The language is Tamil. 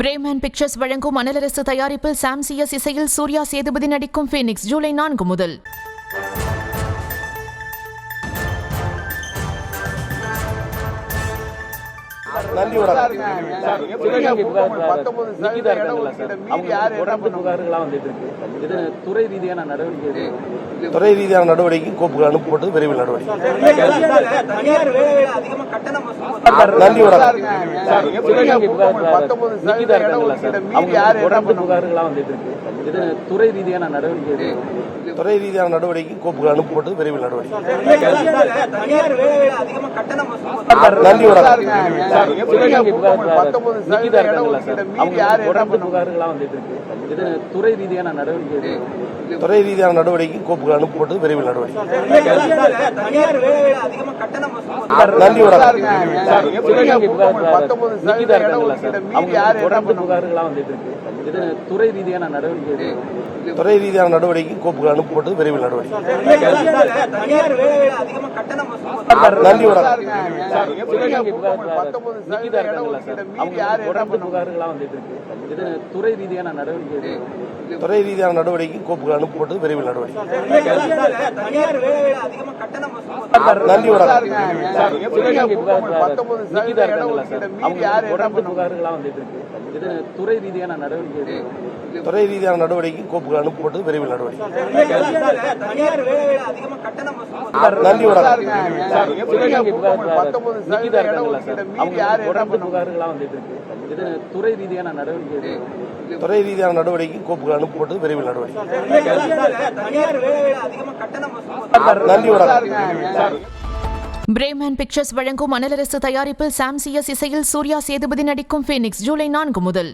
பிரேமன் பிக்சர்ஸ் வழங்கும் அனலரசு தயாரிப்பில் சாம் சிஎஸ் இசையில் சூர்யா சேதுபதி நடிக்கும் ஃபீனிக்ஸ் ஜூலை 4 முதல். நன்றி. துறை ரீதியான நடவடிக்கை கோப்புகள் அனுப்பப்பட்டு விரைவில் நடவடிக்கை. நன்றி. துறை ரீதியான நடவடிக்கை கோப்புகள் அனுப்பப்பட்டு விரைவில் நடவடிக்கை. நன்றி. துறை ரீதியான நடவடிக்கை கோப்புகள் அனுப்பப்பட்டு விரைவில் நடவடிக்கை. நன்றி. துறை ரீதியான நடவடிக்கை கோப்புகள் அனுப்பப்பட்டு விரைவில் நடவடிக்கை. நன்றி. துறை ரீதியான நடவடிக்கை கோப்புகள் அனுப்பப்பட்டு விரைவில் நடவடிக்கை. நன்றி. துறை ரீதியான நடவடிக்கை கோப்புகள் அனுப்பப்பட்டு விரைவில் நடவடிக்கை. நன்றி. துறை ரீதியான நடவடிக்கை கோப்புகள் அனுப்பப்பட்டு விரைவில் நடவடிக்கை. நன்றி. பிரேமன் பிக்சர்ஸ் வழங்கும் அனலரசு தயாரிப்பில் சாம் சிஎஸ் இசையில் சூர்யா சேதுபதி நடிக்கும் ஃபீனிக்ஸ் ஜூலை 4 முதல்.